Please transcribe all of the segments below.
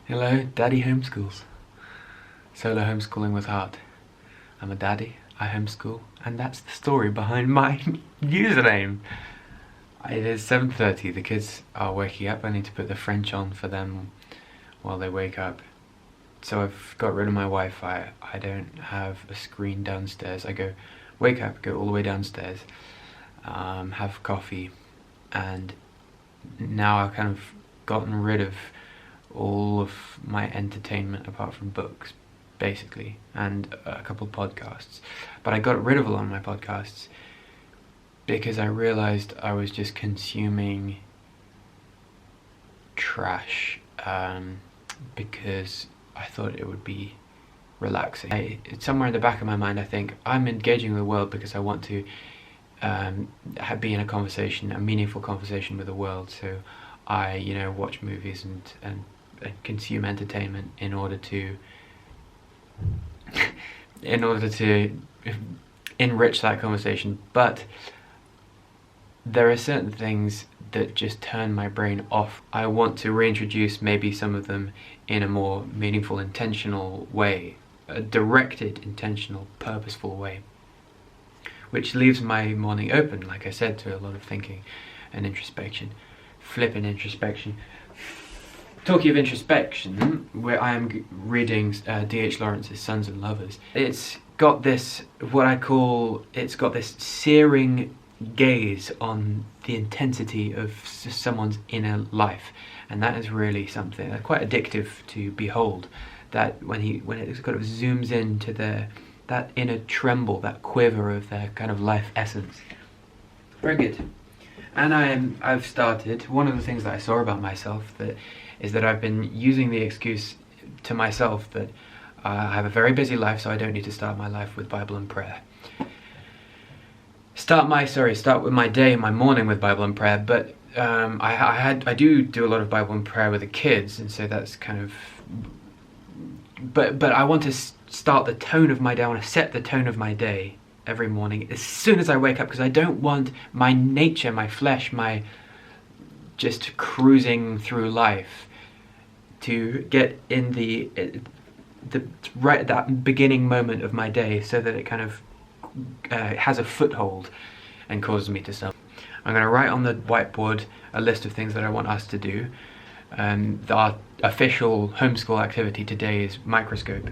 Hello, Daddy homeschools. Solo homeschooling with heart. I'm a daddy, I homeschool, and that's the story behind my username. It is 7:30, the kids are waking up. I need to put the French on for them while they wake up. So I've got rid of my Wi-Fi. I don't have a screen downstairs. I go, wake up, go all the way downstairs, have coffee, and now I've kind of gotten rid of all of my entertainment apart from books, basically, and a couple of podcasts. But I got rid of a lot of my podcasts because I realized I was just consuming trash, because I thought it would be relaxing. It's somewhere in the back of my mind, I think I'm engaging with the world because I want to be in a conversation, a meaningful conversation with the world. So I, watch movies and consume entertainment in order to enrich that conversation. But there are certain things that just turn my brain off. I want to reintroduce maybe some of them in a more meaningful, intentional way, a directed, intentional, purposeful way, which leaves my morning open, like I said, to a lot of thinking and introspection. Flipping introspection. Talking of introspection, where I am reading D.H. Lawrence's Sons and Lovers, it's got this, it's got this searing gaze on the intensity of someone's inner life, and that is really something quite addictive to behold. That when it kind of zooms into that inner tremble, that quiver of their kind of life essence. Very good. And I've started, one of the things that I saw about myself is that I've been using the excuse to myself that I have a very busy life, so I don't need to start my life with Bible and prayer. Start with my day, my morning with Bible and prayer, but I do a lot of Bible and prayer with the kids, and so that's kind of, but I want to start the tone of my day, I want to set the tone of my day every morning as soon as I wake up, because I don't want my nature, my flesh, my just cruising through life to get in that beginning moment of my day, so that it kind of has a foothold and causes me to stumble. I'm going to write on the whiteboard a list of things that I want us to do. Our official homeschool activity today is microscope,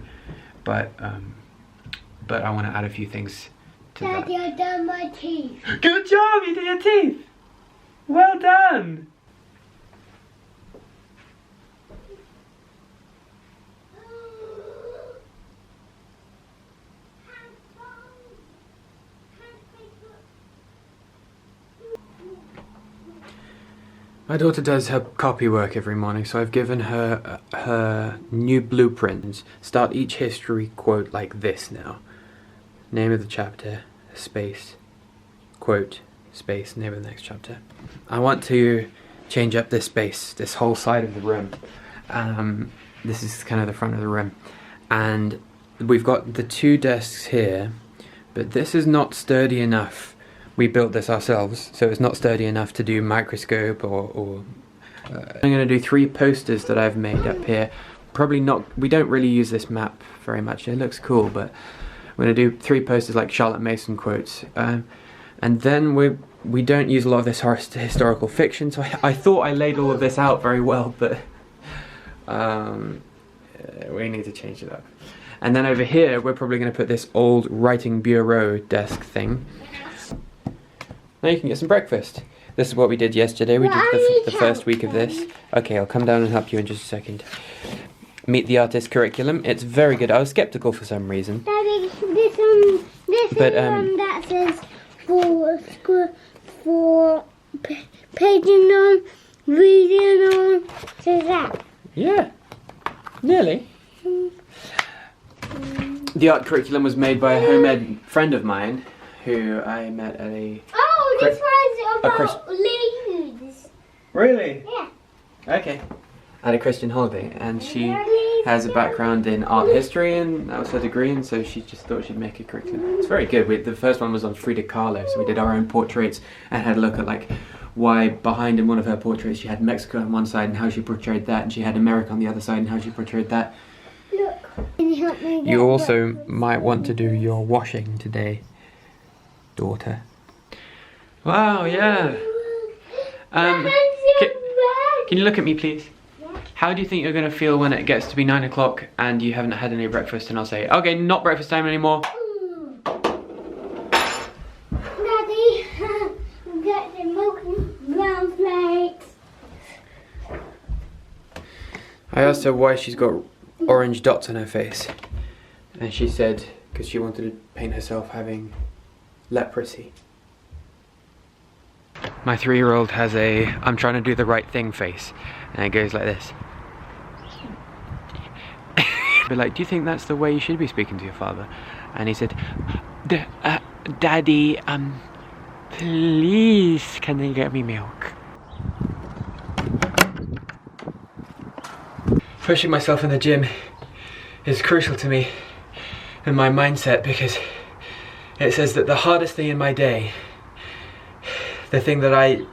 but I want to add a few things to that. Daddy, I've done my teeth. Good job, you did your teeth. Well done. My daughter does her copy work every morning, so I've given her her new blueprints. Start each history quote like this now. Name of the chapter, space, quote, space, name of the next chapter. I want to change up this space, this whole side of the room. This is kind of the front of the room. And we've got the two desks here, but this is not sturdy enough. We built this ourselves, so it's not sturdy enough to do microscope or I'm going to do 3 posters that I've made up here. Probably not, we don't really use this map very much. It looks cool, but we're going to do 3 posters like Charlotte Mason quotes. And then we don't use a lot of this historical fiction, so I thought I laid all of this out very well, but we need to change it up. And then over here, we're probably going to put this old writing bureau desk thing. Now you can get some breakfast. This is what we did yesterday. We did the first week of this. Okay, I'll come down and help you in just a second. Meet the Artist curriculum. It's very good. I was skeptical for some reason. Daddy, this one that says for paging on, reading on, so that. Yeah, nearly. The art curriculum was made by a home ed friend of mine who I met at a... Oh, this one's about leaves. Really? Yeah. Okay. At a Christian holiday, and she has a background in art history, and that was her degree, and so she just thought she'd make a curriculum. It's very good. The first one was on Frida Kahlo, so we did our own portraits and had a look at like why behind in one of her portraits she had Mexico on one side and how she portrayed that, and she had America on the other side and how she portrayed that. Look, can you help me? You also might want to do your washing today, daughter. Wow, yeah. Can you look at me, please? How do you think you're going to feel when it gets to be 9 o'clock and you haven't had any breakfast, and I'll say, okay, not breakfast time anymore? Daddy, get the milk and brown plates. I asked her why she's got orange dots on her face, and she said because she wanted to paint herself having leprosy. My 3-year-old has a I'm trying to do the right thing face, and it goes like this. But like, do you think that's the way you should be speaking to your father? And he said, Daddy, please can you get me milk? Pushing myself in the gym is crucial to me and my mindset, because it says that the hardest thing in my day, the thing that I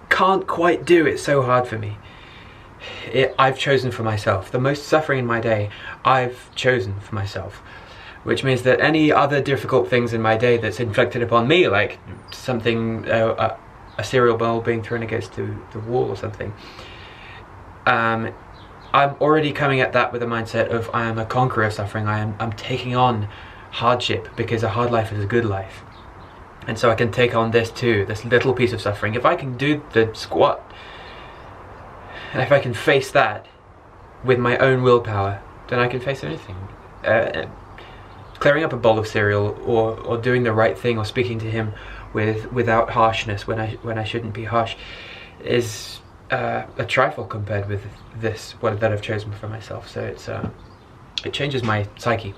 can't quite do, it's so hard for me, I've chosen for myself. The most suffering in my day, I've chosen for myself. Which means that any other difficult things in my day that's inflicted upon me, like something, a cereal bowl being thrown against the wall or something, I'm already coming at that with a mindset of I am a conqueror of suffering. I'm taking on hardship, because a hard life is a good life. And so I can take on this too, this little piece of suffering. If I can do the squat, and if I can face that with my own willpower, then I can face anything. Clearing up a bowl of cereal, or doing the right thing, or speaking to him without harshness when I shouldn't be harsh, is a trifle compared with this that I've chosen for myself. So it changes my psyche.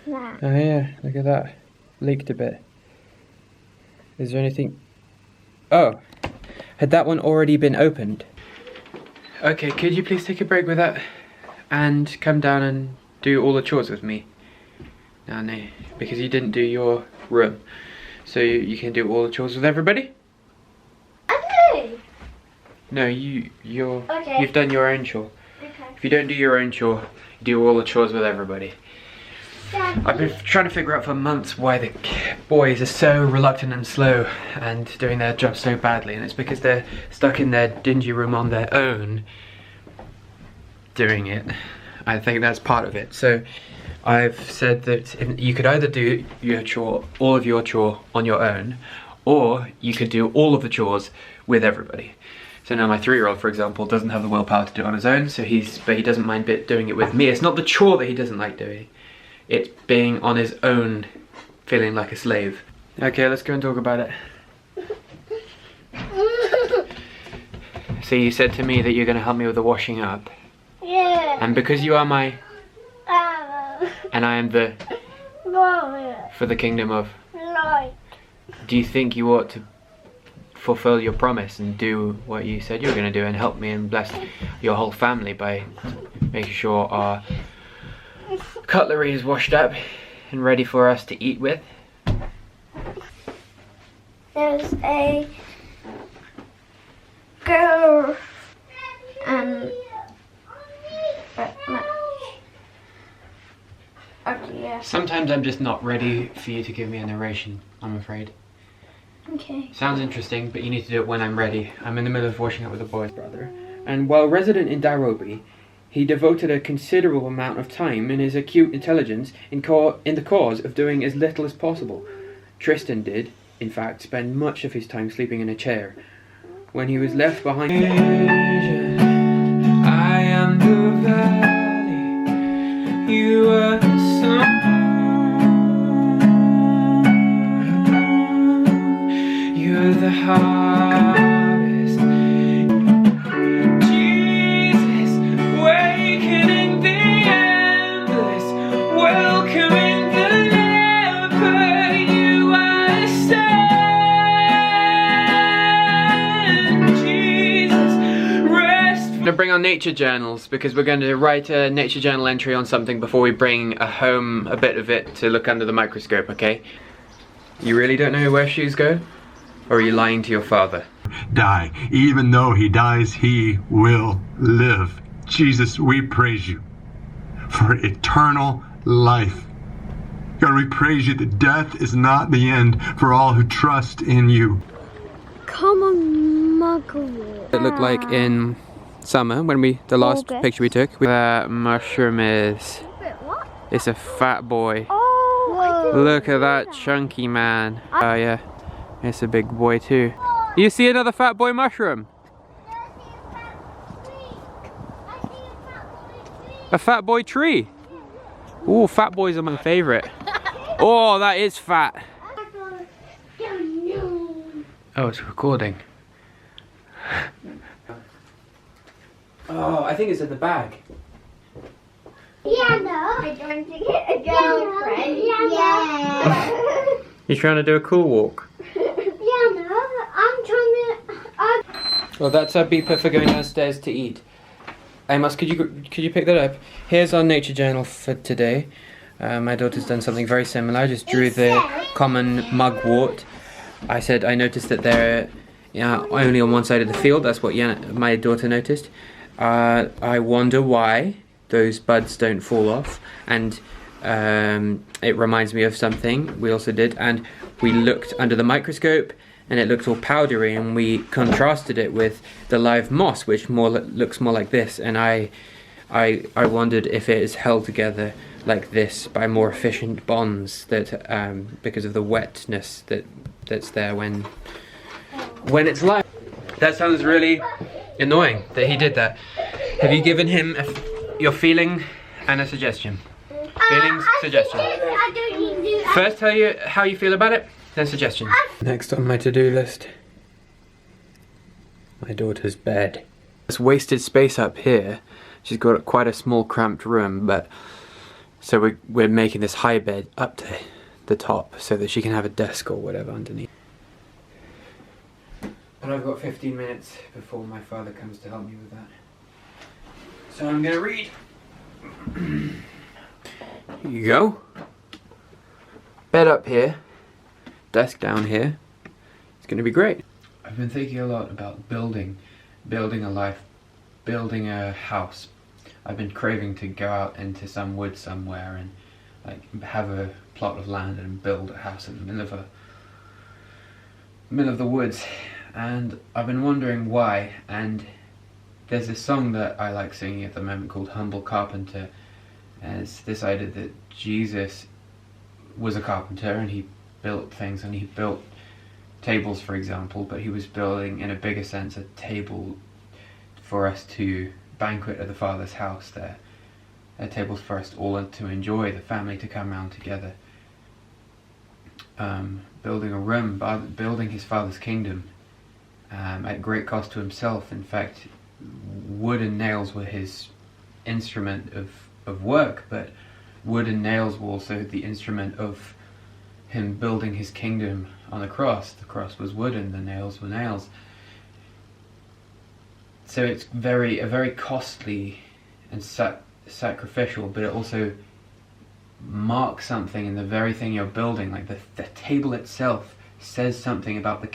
Nah. Oh yeah, look at that, leaked a bit. Is there anything? Oh, had that one already been opened? Okay, could you please take a break with that and come down and do all the chores with me? No, because you didn't do your room. So you can do all the chores with everybody? Okay. No, you're Okay. you've done your own chore. Okay. If you don't do your own chore, you do all the chores with everybody. Daddy. I've been trying to figure out for months why the boys are so reluctant and slow and doing their job so badly, and it's because they're stuck in their dingy room on their own doing it. I think that's part of it. So I've said that you could either do your chore, all of your chore on your own, or you could do all of the chores with everybody. So now my 3-year-old, for example, doesn't have the willpower to do it on his own, so but he doesn't mind doing it with me. It's not the chore that he doesn't like doing. It's being on his own, feeling like a slave. Okay, let's go and talk about it. So you said to me that you're going to help me with the washing up. Yeah. And because you are my... and I am the... for the kingdom of... Light. Do you think you ought to fulfill your promise and do what you said you were going to do, and help me and bless your whole family by making sure our cutlery is washed up and ready for us to eat with? There's a girl and yeah. Sometimes I'm just not ready for you to give me a narration, I'm afraid. Okay. Sounds interesting, but you need to do it when I'm ready. I'm in the middle of washing up with the boys' brother. And while resident in Nairobi, he devoted a considerable amount of time in his acute intelligence in the cause of doing as little as possible. Tristan did, in fact, spend much of his time sleeping in a chair. When he was left behind... I am the valley, you are the sun, you're the harvest. Jesus, wakening the endless, welcoming the never, you are the sun. Jesus, rest. I'm gonna bring on nature journals because we're going to write a nature journal entry on something before we bring home a bit of it to look under the microscope, okay? You really don't know where shoes go? Or are you lying to your father? Die. Even though he dies, he will live. Jesus, we praise you for eternal life. God, we praise you that death is not the end for all who trust in you. Come on, Muggle. It looked like in summer when the last picture we took. That mushroom is. What? It's a fat boy. Oh, Look at that chunky man. Oh yeah, it's a big boy too. You see another fat boy mushroom? A fat boy tree. Ooh, fat boys are my favorite. Oh, that is fat. Oh, it's recording. Oh, I think it's in the bag. yeah, no. I don't think it's a girlfriend. Yeah, no. You're trying to do a cool walk. Yeah, no. I'm trying to. Well, that's our beeper for going downstairs to eat. Amos, could you pick that up? Here's our nature journal for today. My daughter's done something very similar. I just drew the common mugwort. I noticed that they're only on one side of the field. That's what my daughter noticed. I wonder why those buds don't fall off, and it reminds me of something we also did, and we looked under the microscope and it looked all powdery, and we contrasted it with the live moss, which looks more like this, and I wondered if it is held together like this by more efficient bonds that because of the wetness that's there when it's live. That sounds really annoying that he did that. Have you given him your feeling and a suggestion? Feelings, suggestion. I don't need to do that. First tell you how you feel about it, then suggestions. Next on my to-do list, my daughter's bed. This wasted space up here. She's got quite a small cramped room, but so we're making this high bed up to the top so that she can have a desk or whatever underneath. But I've got 15 minutes before my father comes to help me with that. So I'm gonna read. Here you go. Bed up here, desk down here. It's gonna be great. I've been thinking a lot about building a life, building a house. I've been craving to go out into some woods somewhere and like have a plot of land and build a house in the middle of the woods. And I've been wondering why, and there's a song that I like singing at the moment called Humble Carpenter, and it's this idea that Jesus was a carpenter and he built things, and he built tables, for example, but he was building in a bigger sense a table for us to banquet at the Father's house there. Tables for us all to enjoy, the family to come round together. Building a room, building his Father's kingdom at great cost to himself. In fact, wood and nails were his instrument of work, but wood and nails were also the instrument of him building his kingdom on the cross. The cross was wood and the nails were nails. So it's a very costly and sacrificial, but it also marks something in the very thing you're building. Like the table itself says something about the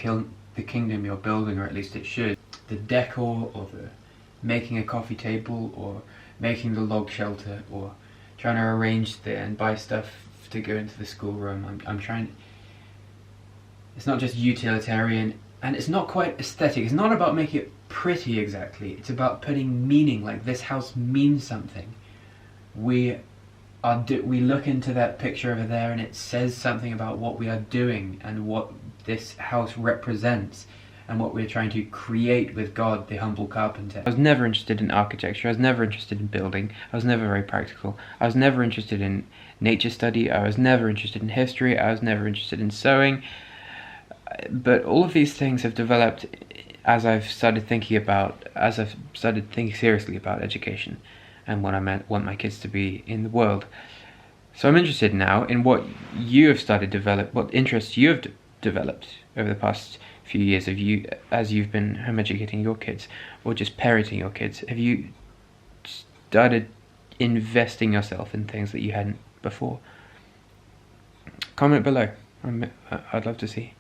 kingdom you're building, or at least it should. The decor, or the making a coffee table, or making the log shelter, or trying to arrange and buy stuff to go into the schoolroom. I'm trying. It's not just utilitarian, and it's not quite aesthetic. It's not about making it pretty exactly. It's about putting meaning. Like, this house means something. We look into that picture over there, and it says something about what we are doing and what this house represents and what we're trying to create with God, the humble carpenter. I was never interested in architecture. I was never interested in building. I was never very practical. I was never interested in nature study. I was never interested in history. I was never interested in sewing. But all of these things have developed as I've started thinking seriously about education and what I want my kids to be in the world. So I'm interested now in what you have started to develop, what interests you have developed over the past few years, as you've been home educating your kids or just parenting your kids, have you started investing yourself in things that you hadn't before? Comment below. I'd love to see.